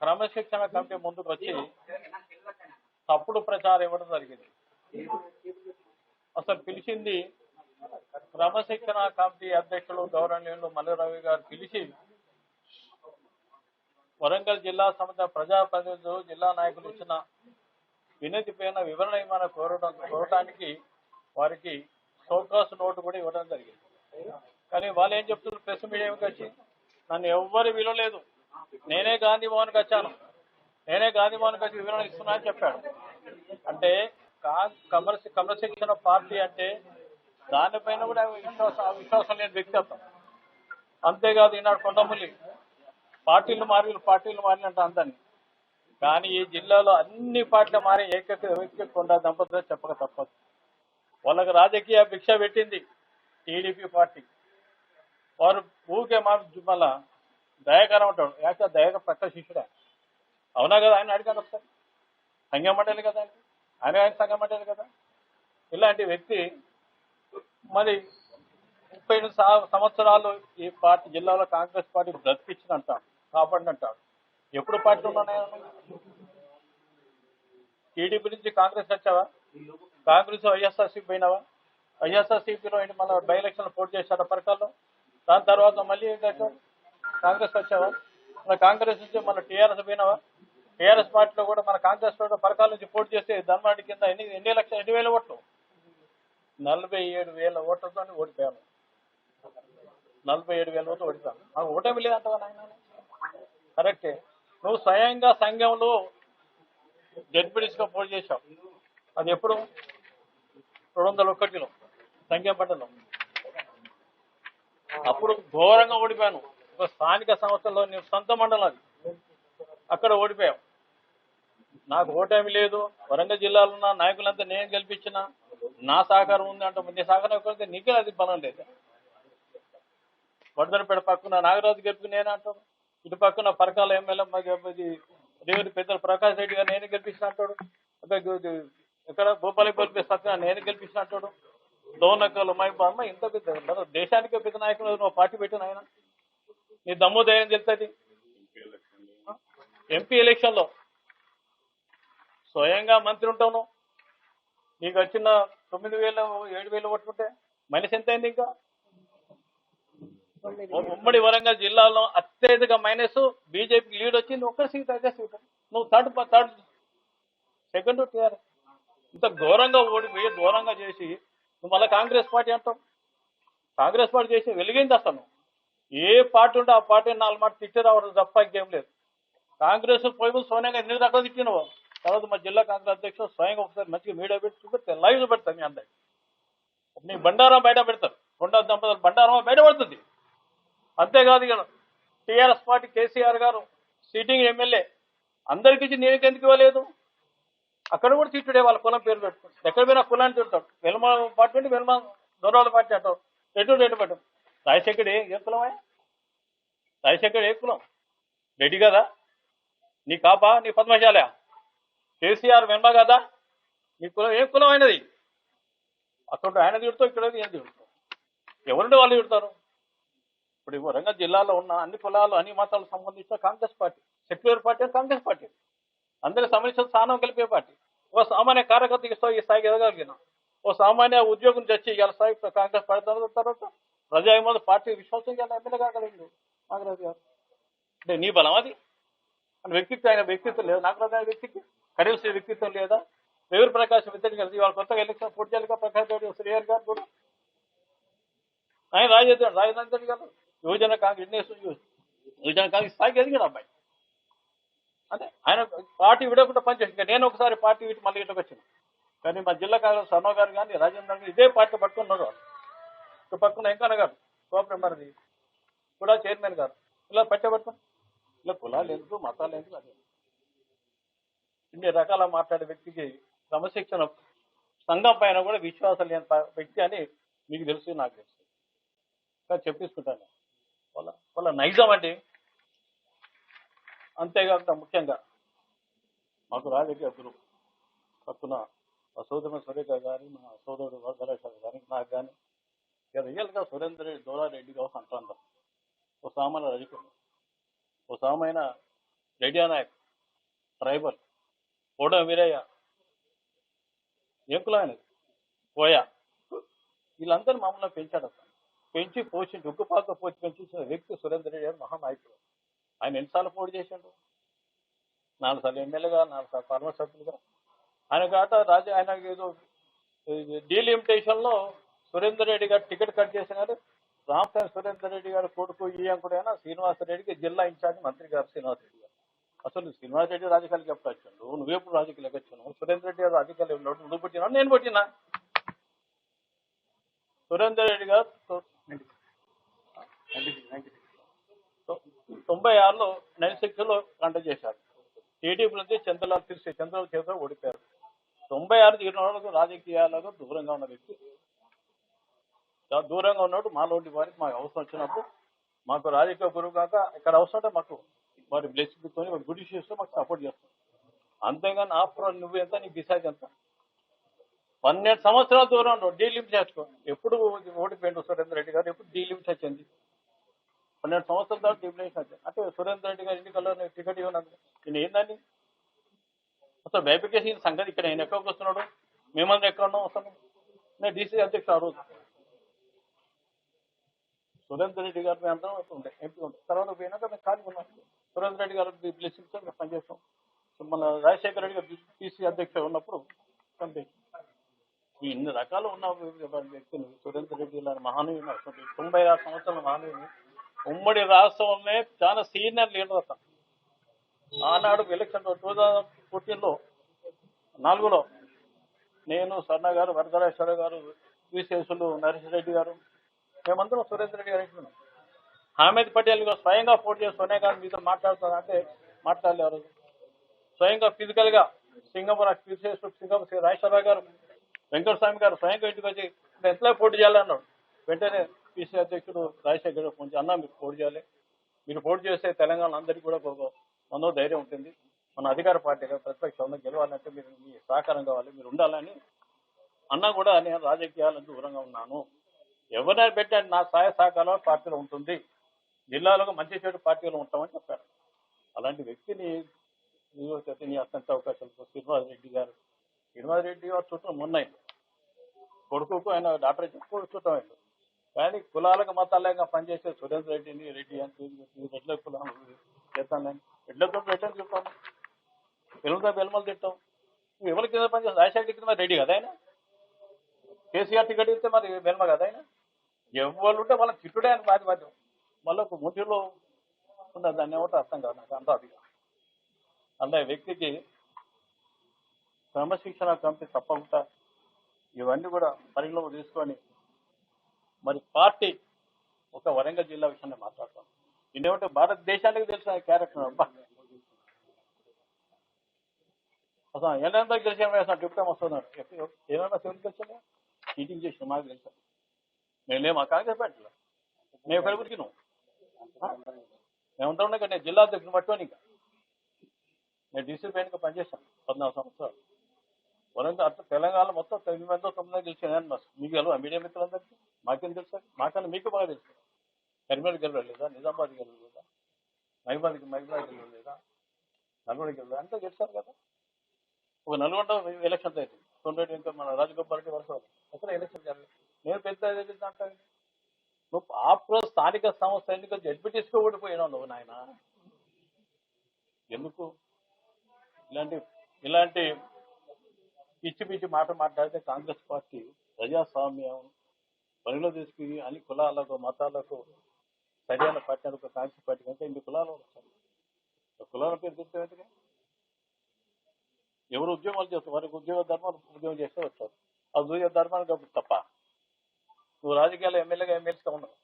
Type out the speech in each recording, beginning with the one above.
క్రమశిక్షణ కమిటీ ముందుకు వచ్చి తప్పుడు ప్రచారం ఇవ్వడం జరిగింది. అసలు పిలిచింది క్రమశిక్షణ కమిటీ అధ్యక్షులు గౌరవనీయులు మల్లిరవి గారు పిలిచి వరంగల్ జిల్లా సంబంధించిన ప్రజాప్రతినిధులు జిల్లా నాయకులు ఇచ్చిన వినతి పైన వివరణ ఏమైనా కోరడానికి వారికి షోకాస్ నోటు కూడా ఇవ్వడం జరిగింది. కానీ వాళ్ళు ఏం చెప్తున్నారు, ప్రెస్ మీడియాకి వచ్చి నన్ను ఎవ్వరు విలువలేదు, నేనే గాంధీ భవన్కి వచ్చాను, నేనే గాంధీ భవన్కి వచ్చి వివరణ ఇస్తున్నా అని చెప్పాడు. అంటే క్రమశిక్షణ పార్టీ అంటే దానిపైన కూడా విశ్వాసం లేని వ్యక్తిత్వం. అంతేకాదు ఈనాడు కొండముల్లి పార్టీలు మారి అంటే అందని. కానీ ఈ జిల్లాలో అన్ని పార్టీలు మారి ఏకైక కొండ దంపతులు చెప్పక తప్పదు. వాళ్ళకి రాజకీయ భిక్ష పెట్టింది టీడీపీ పార్టీ. వారు ఊరికే మళ్ళా దయాకరం ఉంటాడు. యాక్చువల్ దయాకర పక్క శిష్యుడే, అవునా కదా? ఆయన అడిగాను ఒకసారి, సంఘం మండలి కదా ఆయన సంఘం మండలి కదా. ఇలాంటి వ్యక్తి మరి 38 సంవత్సరాలు ఈ పార్టీ జిల్లాలో కాంగ్రెస్ పార్టీ బ్రతికించినంటాడు, కాపాడినంటాడు. ఎప్పుడు పార్టీ ఉన్నాయా? టీడీపీ నుంచి కాంగ్రెస్ వచ్చావా? కాంగ్రెస్ వైఎస్ఆర్సీపీ పోయినావా? వైఎస్ఆర్సీపీలో ఏంటి మళ్ళీ బై ఎలక్షన్ పోటీ చేశాడు పరకాల్లో. దాని తర్వాత మళ్ళీ కాంగ్రెస్ వచ్చావా? మన కాంగ్రెస్ నుంచి మన టీఆర్ఎస్ పోయినావా? టీఆర్ఎస్ పార్టీలో కూడా మన కాంగ్రెస్ పార్టీ పరకాల నుంచి పోటీ చేస్తే ధర్మాడి కింద ఎన్ని వేల ఓట్లు? 47,000 ఓట్లతో ఓడిపోయాను. 47,000 ఓట్లు ఓడిపోయాను. నాకు ఓటమి లేదంటావా నాయన? కరెక్టే. నువ్వు స్వయంగా సంఘంలో జడ్పీటీసీగా పోటీ చేశావు. అది ఎప్పుడు? 201లో సంఘం పట్టణంలో. అప్పుడు ఘోరంగా ఓడిపోయాను. ఒక స్థానిక సంస్థల్లో నేను సొంత మండలం అది, అక్కడ ఓడిపోయావు. నాకు ఓటమి లేదు. వరంగల్ జిల్లాలో ఉన్న నాయకులంతా నేను గెలిపించిన, నా సహకారం ఉంది అంట. నీ సహకారం నీకే అది బలం లేదు. వడదనపేట పక్కన నాగరాజు గెలిపి నేనే అంటాడు. ఇటు పక్కన పరకాల ఎమ్మెల్యే దేవుడి పెద్దలు ప్రకాష్ రెడ్డి గారు నేను గెలిపించిన అంటాడు. ఇక్కడ భూపాలపల్లి సత్య నేను గెలిపించిన అంటాడు. దోనకలు మైబామ్మ ఇంత పెద్ద దేశానికే పెద్ద నాయకులు నువ్వు పార్టీ పెట్టిన ఆయన. నీ దమ్ము ధైర్యం తెలుస్తుంది. ఎంపీ ఎలక్షన్లో స్వయంగా మంత్రి ఉంటావు. నీకు వచ్చిన 9,000 7,000 ఓట్లుంటే మైనస్ ఎంత అయింది? ఇంకా ఉమ్మడి వరంగల్ జిల్లాలో అత్యధిక మైనస్ బీజేపీకి లీడ్ వచ్చింది. ఒక్క సీట్ అయితే సీట్. నువ్వు థర్డ్ సెకండ్ టీఆర్ఎస్. ఇంత ఘోరంగా ఓడిపోయి ఘోరంగా చేసి నువ్వు మళ్ళీ కాంగ్రెస్ పార్టీ అంటావు. కాంగ్రెస్ పార్టీ చేసి వెలిగింది అసలు. ఏ పార్టీ ఉంటే ఆ పార్టీ 4 మాట తిట్టి రావడం తప్ప ఇంకేం లేదు. కాంగ్రెస్ పోయి సోనియా ఎన్ని రకాలు తిట్టినవో. తర్వాత మా జిల్లా కాంగ్రెస్ అధ్యక్షుడు స్వయంగా ఒకసారి మంచిగా మీడియా పెట్టి చూపెడతాను, లైవ్ పెడతాను. మీ అందరికి నీ బండారం బయట పెడతారు. కొండ దంపతులు బండారం బయటపడుతుంది. అంతేకాదు ఇక టీఆర్ఎస్ పార్టీ కేసీఆర్ గారు సిట్టింగ్ ఎమ్మెల్యే అందరికీ ఇచ్చి నేను ఎందుకు ఇవ్వలేదు? అక్కడ కూడా తిట్టుడే, వాళ్ళ కులం పేరు పెట్టుకుంటాడు. ఎక్కడ పోయినా కులాన్ని తిడతాడు. వెల్మ పార్టీ అంటే వెల్మ దొరవాళ్ళ పార్టీ అంటాడు. రెడ్డి పెట్టు. రాజశేఖర్ ఏ కులమే? రాజశేఖర్ ఏ కులం? రెడ్డి కదా? నీ కాపా? నీ పద్మశాల? కేసీఆర్ వెల్మ కదా? నీ కులం ఏ కులం అయినది? అక్కడ ఆయన తిడతావు, ఇక్కడ ఏం తిడతావు? ఎవరుంటే వాళ్ళు తిడతారు. ఇప్పుడు వరంగల్ జిల్లాలో ఉన్న అన్ని కులాలు అన్ని మతాలకు సంబంధించిన Congress party, secular party Congress party, అందరికి సంబంధించిన స్థానం కలిపే పార్టీ. ఓ సామాన్య కార్యకర్తకి ఈ స్థాయికి ఎదగలిగిన, ఓ సామాన్య ఉద్యోగం తెచ్చి ఇవాళ స్థాయి కాంగ్రెస్ పార్టీ తర్వాత ప్రజాభిమత పార్టీ విశ్వాసం ఇవాళ ఎమ్మెల్యే కాగలిగింది నాగరాజు గారు. అంటే నీ బలం అది. వ్యక్తిత్వం, ఆయన వ్యక్తిత్వం లేదా? నాగరాజు గారి వ్యక్తిత్వం కనీస వ్యక్తిత్వం లేదా? రేవూరి ప్రకాశం ఇద్దరు కలిసి ఇవాళ కొత్తగా ఎలక్షన్ పోటీ చేయాలిగా. ప్రకాష్ రెడ్డి శ్రీహరి గారు కూడా ఆయన రాజధాని గారు యువజన కాంగ్రెస్ స్థాయికి ఎదిగాడు అబ్బాయి. అంటే ఆయన పార్టీ విడకుండా పనిచేసి నేను ఒకసారి పార్టీ వీటి మళ్ళీ ఇటుకు వచ్చాను. కానీ మా జిల్లా కాంగ్రెస్ సర్మ గారు కానీ రాజేంద్ర గారు ఇదే పార్టీ పట్టుకున్నారు. ఇటు పక్కన వెంకన్న గారు కోపరెంబర్ది కూడా చైర్మన్ గారు ఇలా పట్టుకుని ఇలా కులాలు ఎందుకు మతాలు ఎందుకు అదే ఇన్ని రకాల మాట్లాడే వ్యక్తికి క్రమశిక్షణ సంఘం పైన కూడా విశ్వాసం లేని వ్యక్తి అని మీకు తెలుసు, నాకు తెలుసు. చెప్పిస్తుంటాను వాళ్ళ నైజం అండి. అంతేకాకుండా ముఖ్యంగా మాకు రాజకీయ గురువు పక్కన మా సోదరుడు సురేఖ కానీ, మా సోదరుడు వరదరాజు కానీ, నాకు కానీ రియల్గా సురేందర్ రెడ్డి దోరారెడ్డి కావచ్చు అంటారు. ఓ సామాన్య రజకుడు, ఓ సామైన రెడ్డి నాయక్ ట్రైబల్, కోడ వీరయ్య, ఏం కులం ఆయనది, కోయ, వీళ్ళందరూ మామూలుగా పెంచాడు అసలు. పెంచి పోషించి ఉక్కుపాలతో పోసి పెంచిన వ్యక్తి సురేందర్ రెడ్డి గారు మహానాయకుడు. ఆయన ఎన్నిసార్లు పోటీ చేశాడు? 4 సార్లు ఎమ్మెల్యేగా, 4 సార్లు పార్లమెంట్ సభ్యులుగా. ఆయన కాట ఆయన ఏదో డీలిమిటేషన్ లో సురేందర్ రెడ్డి గారు టికెట్ కట్ చేసినారు. రామసాని సురేందర్ రెడ్డి గారు కొడుకు ఈ అంకుడైనా శ్రీనివాసరెడ్డికి జిల్లా ఇన్ఛార్జ్ మంత్రి గారు శ్రీనివాసరెడ్డి గారు. అసలు శ్రీనివాసరెడ్డి రాజకీయాలకు ఎప్పుడు వచ్చాడు? నువ్వెప్పుడు రాజకీయాలకు వచ్చాను? సురేందర్ రెడ్డి గారు రాజకీయాలు నువ్వు పుట్టినా నేను పుట్టినా? సురేందర్ రెడ్డి గారు 96లో 96లో కంటెస్ట్ చేశారు. టీడీపీ నుంచి చంద్రలాల్ చంద్రబాబు చేతిలో ఓడిపోయారు. 96 తీరిన రాజకీయాలకు దూరంగా ఉన్న వ్యక్తి. దూరంగా ఉన్నప్పుడు మాలోటి వారికి మాకు అవసరం వచ్చినప్పుడు మాకు రాజకీయ గురువు కాక ఇక్కడ అవసరం అంటే మాకు వారి బ్లెస్సింగ్తో గుడ్ ఇష్యూస్తో మాకు సపోర్ట్ చేస్తాం. అంతేగాని ఆఫ్టర్ నువ్వు ఎంత నీకు డిసైడ్ ఎంత 12 సంవత్సరాల దూరం డీలిమిట్ చేసుకో. ఎప్పుడు ఓడిపోయిండు సురేందర్ రెడ్డి గారు? ఎప్పుడు డీలిమిట్ వచ్చింది? 12 సంవత్సరాల తర్వాత డీలిమిట్ వచ్చింది అంటే సురేందర్ రెడ్డి గారు ఎన్నికల్లో టికెట్ ఇవ్వనందుకు నేను ఏందని అసలు వెరిఫికేషన్ సంగతి ఇక్కడ నేను ఎక్కడికి వస్తున్నాడు? మేమందరం ఎక్కడ ఉన్నాం? అసలు నేను డీసీ అధ్యక్షుడు ఆ రోజు. సురేందర్ రెడ్డి గారు మేము అందరం ఉండే ఎంపీ ఉండే. తర్వాత పోయినాక మేము ఖాళీ ఉన్నాం. సురేందర్ రెడ్డి గారు బ్లెస్సింగ్తో మేము పనిచేస్తాం. మన రాజశేఖర రెడ్డి గారు పీసీ అధ్యక్షుడు ఉన్నప్పుడు పనిచేస్తాం. ఇన్ని రకాలు ఉన్న వ్యక్తులు సురేందర్ రెడ్డి లాంటి మహానీయులు 96 సంవత్సరాల మహానీయులు ఉమ్మడి రాష్ట్రంలోనే చాలా సీనియర్ లీడర్ అతను. ఆనాడు ఎలక్షన్ 2014లో 4లో నేను, స్వర్ణ గారు, వరదరాజేశ్వర గారు, విశేషులు నరేష్ రెడ్డి గారు మేమందరం సురేందర్ రెడ్డి గారు ఇంటున్నాం. హామీద్ పటేల్ గారు స్వయంగా పోటీ చేసి సోనియా గాంధీ మీతో మాట్లాడుతున్నా అంటే మాట్లాడలేరు. స్వయంగా ఫిజికల్ గా సింగపూర్ సింగపూర్ రాజేశ్వరరావు గారు, వెంకటస్వామి గారు స్వయంగా ఇంటికి వచ్చి ఎట్లా పోటీ చేయాలన్నాడు. వెంటనే పీసీ అధ్యక్షుడు రాజశేఖర్ కొంచెం అన్నా మీరు పోటీ చేయాలి, మీరు పోటీ చేస్తే తెలంగాణ అందరికీ కూడా మనో ధైర్యం ఉంటుంది, మన అధికార పార్టీగా ప్రతిపక్షంలో గెలవాలంటే మీరు మీ సహకారం కావాలి, మీరు ఉండాలని అన్నా కూడా నేను రాజకీయాలకు దూరంగా ఉన్నాను, ఎవరైనా పెట్టండి నా సహాయ సహకారాలు పార్టీలో ఉంటుంది, జిల్లాలో మంచి చెడు పార్టీలో ఉంటామని చెప్పారు. అలాంటి వ్యక్తిని నీ అత్యంత అవకాశాలు శ్రీనివాస్ రెడ్డి గారు చుట్టూ మొన్న కొడుకు ఆయన డాక్టర్ చుట్టం అయింది. కానీ కులాలకు మతాలుగా పనిచేసే సురేందర్ రెడ్డి అంటే రెడ్ల కులం చేస్తాను, రెడ్లతో రెడ్లని చెప్తాను, పిల్లలతో బెల్మలు తిట్టాం. నువ్వు ఎవరి కింద పనిచేస్తావు? రాజశేఖర్ కింద మరి రెడ్డి కదా ఆయన, కేసీఆర్ టికెట్ ఇస్తే మరి బెల్మ కదా ఆయన. ఎవరు ఉంటే వాళ్ళకి తిట్టుడే అని బాధ్యం. మళ్ళీ ముందులో ఉన్న దాన్ని ఏమంటే అర్థం కాదు నాకు అంత అదిగా. అన్న వ్యక్తికి క్రమశిక్షణ కమిటీ తప్పకుండా ఇవన్నీ కూడా పరిగణలోకి తీసుకొని మరి పార్టీ ఒక వరంగల్ జిల్లా విషయాన్ని మాట్లాడతాం. ఇదేమంటే భారతదేశానికి తెలిసిన క్యారెక్టర్ అబ్బా అసలు ఎంత గెలిచిన వేసిన డిప్యూటీ వస్తున్నాడు ఏమైనా సెవెన్ గెలిచా మీటింగ్ చేసిన మాకు తెలుసా. మేము మా కాంగ్రెస్ పార్టీలో మేము ఎక్కడ ఉరికినాం మేమంతా ఉన్నాయి. నేను జిల్లా అధ్యక్షుని పట్టుకొని ఇంకా నేను డీసీ పైన పనిచేశాను 14 సంవత్సరాలు. వరంగల్ అట్లా తెలంగాణ మొత్తం 9 గెలిచాను. మీకు గెలవ మీడియా మిత్రులందరికీ మాకేం తెలుసు? మాకన్నా మీకు బాగా తెలుసు. కరీంనగర్ గెలవలేదా, నిజామాబాద్ గెలవలేదా, మహిబాద్ గెలవలేదా, నల్గొండ గెలవలేదు, అంతా గెలిచారు కదా. ఒక నల్గొండ ఎలక్షన్స్ అయితే తొందరగా ఇంకా మన రాజగోపాల్ రెడ్డి వరుస ఎక్కడ ఎలక్షన్ జరగలేదు. నేను పెద్ద అంటే నువ్వు ఆప్రో స్థానిక సంస్థ ఎన్నికలు జడ్పీటీస్గా ఓడిపోయినావు నువ్వు నాయన. ఎందుకు ఇలాంటి పిచ్చి పిచ్చి మాట మాట్లాడితే కాంగ్రెస్ పార్టీ ప్రజాస్వామ్యం పనిలో తీసుకుని అన్ని కులాలకు మతాలకు సరైన పార్టీ అనుకో. కాంగ్రెస్ పార్టీ కంటే ఇన్ని కులాలు వస్తాయి. కులాల పేరు చెప్తే ఎవరు ఉద్యోగాలు చేస్తారు, వారికి ఉద్యోగం చేస్తే వచ్చారు. ఆ ఉద్యోగ ధర్మానికి తప్ప నువ్వు రాజకీయాల్లో ఎమ్మెల్యేగా ఉన్నావు.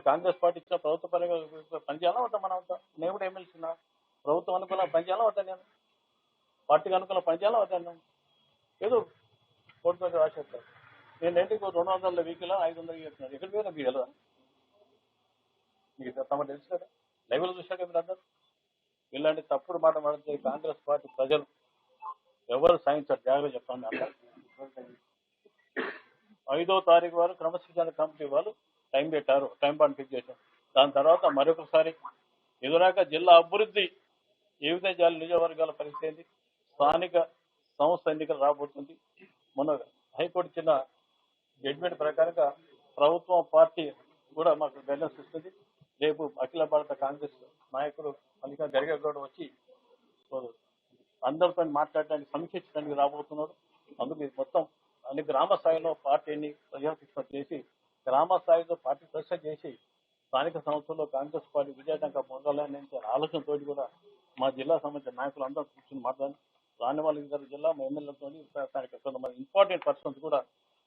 కాంగ్రెస్ పార్టీ ఇచ్చిన ప్రభుత్వ పరంగా పనిచేయాలా వద్దా? మనం నేను కూడా ఎమ్మెల్సీ ఉన్నా, ప్రభుత్వం అనుకూలంగా పనిచేయాలా వద్దా? నేను పార్టీకి అనుకూలంగా పనిచేయాలా వద్దా? నేను ఏదో కోర్టు రాసేస్తారు. నేను ఏంటికి 200 వెహికల్ 500 చెప్తున్నాను. ఎక్కడికి పోయినా మీకు వెళ్ళదా? మీకు తమ తెలుసు కదా, లైవ్లో చూశాక మీరు అందరూ. ఇలాంటి తప్పుడు మాట మాడితే కాంగ్రెస్ పార్టీ ప్రజలు ఎవరు సాధించారు జాగ్రత్త చెప్పండి. అందరూ 5వ తారీఖు వారు క్రమశిక్షణ కమిటీ వాళ్ళు టైం పెట్టారు, టైం బాండ్ ఫిక్స్ చేశారు. దాని తర్వాత మరొకసారి ఎదురాక జిల్లా అభివృద్ధి ఏ విధంగా చేయాలి, నియోజకవర్గాల పరిస్థితి ఏంది, స్థానిక సంస్థ ఎన్నికలు రాబోతుంది. మొన్న హైకోర్టు ఇచ్చిన జడ్జిమెంట్ ప్రకారంగా ప్రభుత్వం పార్టీ కూడా మాకు గైడెన్స్ ఇస్తుంది. రేపు అఖిల భారత కాంగ్రెస్ నాయకుడు మల్లికార్జున ఖర్గే కూడా వచ్చి అందరితో మాట్లాడడానికి సమీక్షించడానికి రాబోతున్నారు. అందుకు ఇది మొత్తం అన్ని గ్రామ స్థాయిలో పార్టీని ప్రజాశిక్షణ చేసి గ్రామ స్థాయిలో పార్టీ ప్రశ్న చేసి స్థానిక సంస్థల్లో కాంగ్రెస్ పార్టీ విజయటంగా పొందాలనే ఆలోచనతో కూడా మా జిల్లా సంబంధించిన నాయకులు అందరూ కూర్చొని మాట్లాడి రానివాళ్ళ గారి జిల్లా మా ఎమ్మెల్యేలతో కొంతమంది ఇంపార్టెంట్ పర్సన్స్ కూడా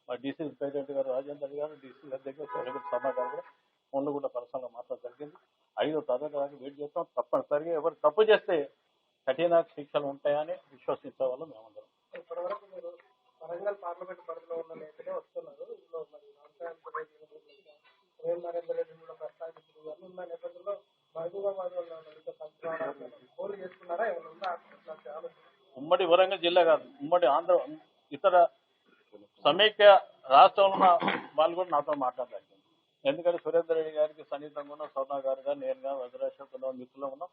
మా డీసీ ప్రెసిడెంట్ గారు రాజేందర్ గారు, డీసీ అధ్యక్షుడు శర్మ గారు కూడా ఫోన్లో కూడా పర్సనల్గా మాట్లాడడం జరిగింది. 5వ తారీఖు దాకా వెయిట్ చేస్తాం. తప్పనిసరిగా ఎవరు తప్పు చేస్తే కఠిన శిక్షలు ఉంటాయని విశ్వసించే వాళ్ళు మేమందరం. ఇప్పటివరకు మీరు వరంగల్ పార్లమెంట్ పరిధిలో ఉన్న నేతలే వస్తున్నారు. ఇందులో మరి నరేందర్ రెడ్డి కూడా ప్రస్తావించారు. ఇవన్నీ ఉన్న నేపథ్యంలో మహబూబాబాద్ ఫోన్లు చేసుకున్నారా? ఏమైనా ఉమ్మడి వరంగల్ జిల్లా కాదు, ఉమ్మడి ఆంధ్ర ఇతర సమైక్య రాష్ట్రంలో ఉన్న వాళ్ళు కూడా నాతో మాట్లాడలేదు. ఎందుకంటే సురేందర్ రెడ్డి గారికి సన్నిహితంగా ఉన్న స్వర్ణ గారు గారు నేరుగా వజ్రేశ్వర కొంతమంది మిత్రులు ఉన్నాం.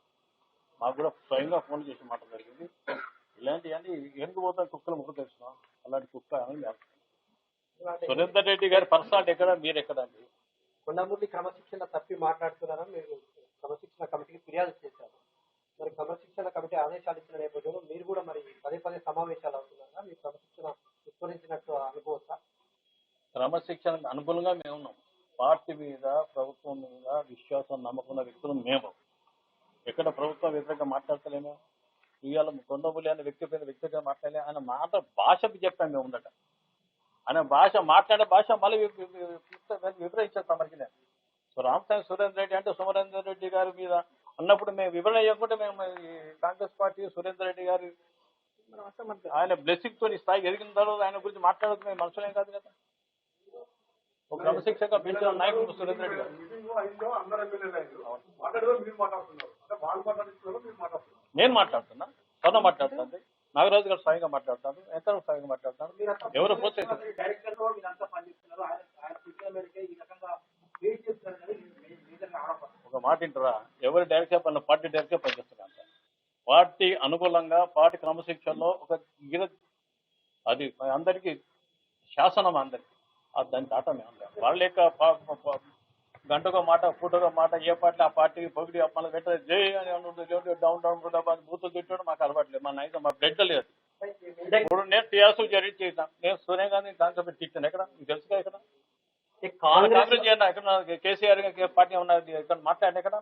మాకు కూడా స్వయంగా ఫోన్ చేసి మాట జరిగింది. ఇలాంటివన్నీ ఎనుకుపోతాం కుక్కలు ముక్కు తెలుస్తున్నాం. అలాంటి కుక్క అని సురేందర్ రెడ్డి గారి పర్సనాలిటీ ఎక్కడ, మీరు ఎక్కడ అండి? కొండమూర్తి క్రమశిక్షణ తప్పి మాట్లాడుతున్నారా? మీరు క్రమశిక్షణ కమిటీకి ఫిర్యాదు చేశారు. మరి క్రమశిక్షణ కమిటీ ఆదేశాలు ఇచ్చిన నేపథ్యంలో మీరు కూడా మరి పదే సమావేశాలు అవుతున్నారా? మీ క్రమశిక్షణ విస్మరించినట్టు అనుకోవచ్చా? క్రమశిక్షణకు అనుకూలంగా మేము ఉన్నాం. పార్టీ మీద ప్రభుత్వం మీద విశ్వాసం నమ్మకున్న వ్యక్తులు మేము. ఎక్కడ ప్రభుత్వం వ్యతిరేకంగా మాట్లాడతలేమో. ఇవాళ కొండమూలి అనే వ్యక్తి పైన వ్యక్తిగా మాట్లాడలే. ఆయన మాట భాషకు చెప్పాం మేము ఉండట. ఆయన భాష మాట్లాడే భాష మళ్ళీ వివరించారు తమరికి. నేను సో రామసాయి సురేందర్ రెడ్డి అంటే సురేందర్ రెడ్డి గారి మీద అన్నప్పుడు మేము వివరణ ఇవ్వకుంటే మేము కాంగ్రెస్ పార్టీ సురేందర్ రెడ్డి గారి ఆయన బ్లెస్సింగ్ తో స్థాయికి ఎదిగిన తర్వాత ఆయన గురించి మాట్లాడదు మేము మనుషులేం కాదు కదా. ఒక క్రమశిక్షగా పెంచిన నాయకుడు సురేందర్ రెడ్డి గారు. నేను మాట్లాడుతున్నా, స్వర్ణ మాట్లాడుతుంది, నాగరాజు గారు స్వయంగా మాట్లాడతాను, ఎంత స్వయంగా మాట్లాడతాను. ఎవరు పోతే ఒక మాట వింటారా? ఎవరు డైరెక్ట్గా పని పార్టీ డైరెక్ట్గా పనిచేస్తున్నారు. పార్టీ అనుకూలంగా పార్టీ క్రమశిక్షణలో ఒక అది అందరికీ శాసనం, అందరికీ దాన్ని దాట మేము వాళ్ళ యొక్క గంటకో మాట పూటకో మాట ఏ పార్టీ ఆ పార్టీకి పొగిడి మళ్ళీ పెట్ట జై అని డౌన్ బూతులు తిట్టడం మాకు అలవాట్లేదు. మా నైజం మా బ్లడ్ లేదు. ఇప్పుడు నేను టీఆర్ఎస్ జరిగి చేసిన నేను సోనియా గాంధీ కాంగ్రెస్ పెట్టి తిట్టాను. ఎక్కడ మీకు తెలుసుగా? ఎక్కడ కాంగ్రెస్ చేయను, ఎక్కడ కేసీఆర్ పార్టీ ఉన్నది ఇక్కడ మాట్లాడిన ఎక్కడ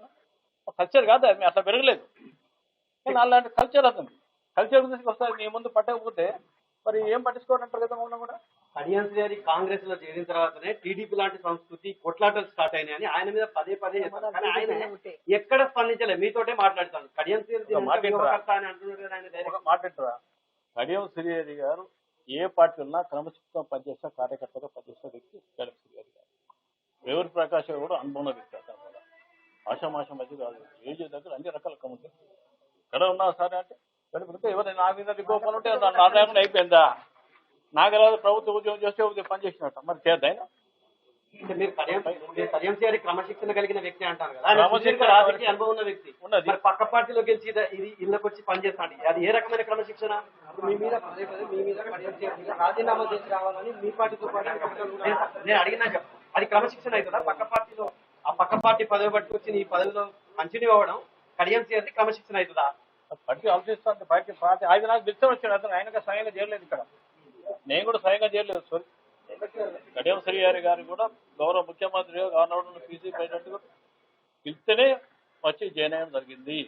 కల్చర్ కాదు అది. అట్లా పెరగలేదు. కానీ అలాంటి కల్చర్ అతను కల్చర్ గురించి వస్తుంది. మీ ముందు పట్టకపోతే మరి ఏం పట్టించుకోవాలంటారు కదా. మమ్మల్ని కూడా కడియం శ్రీ కాంగ్రెస్ లో చేరిన తర్వాతనే టీడీపీ లాంటి సంస్కృతి కొట్లాటలు స్టార్ట్ అయినాయని ఆయన మీద పదే చెప్తారు. కానీ ఆయన ఎక్కడ స్పందించలేదు. మీతోటే మాట్లాడతాను. కడియం శ్రీ మాట్లాడతారా? కడియం శ్రీహరి గారు ఏ పార్టీ ఉన్నా క్రమశిక్షణ పనిచేసిన కార్యకర్తగా పనిచేసిన వ్యక్తి కడియం శ్రీహరి గారు. వేవూరి ప్రకాష్ కూడా అనుభవం వ్యక్తి. అతను కూడా ఆషామాషం మధ్య కాదు. ఏజ్ దగ్గర అన్ని రకాల కమ్ముతాయి. ఎక్కడ ఉన్నా సరే అంటే ఎవరు నా మీద రిపోర్ట్ ఉంటే నారాయణ అయిపోయిందా? నాగరాజు ప్రభుత్వ ఉద్యోగం చేస్తే పని చేసినట్ట మరి చేద్దాయినా. మీరు కడియం శ్రీ క్రమశిక్షణ కలిగిన వ్యక్తి అంటారు కదా, రాజకీయ అనుభవం ఉన్న వ్యక్తి ఉన్నది. పక్క పార్టీలో గెలిచి ఇది ఇళ్ళకి వచ్చి పనిచేస్తాడు. అది ఏ రకమైన క్రమశిక్షణ? మీ మీద మీ మీద రాజీనామా చేసి రావాలని మీ పార్టీతో పాటు నేను అడిగినా చెప్పు. అది క్రమశిక్షణ అవుతుందా? పక్క పార్టీలో ఆ పక్క పార్టీ పదవి పట్టుకొచ్చి ఈ పదవిలో కంటిన్యూ అవ్వడం కడియం శ్రీ క్రమశిక్షణ అవుతుందా? పార్టీ ఆలోచిస్తుంది. పార్టీ ఆయన నాకు బిచ్చం వచ్చాడు. అతను ఆయనగా స్వయంగా చేయలేదు. ఇక్కడ నేను కూడా స్వయంగా చేయలేదు. కడియం శ్రీహరి గారు కూడా గౌరవ ముఖ్యమంత్రిగా గవర్నర్ పీసీ ప్రెసిడెంట్ పిలిస్తేనే వచ్చి జాయిన్ అయ్యడం జరిగింది.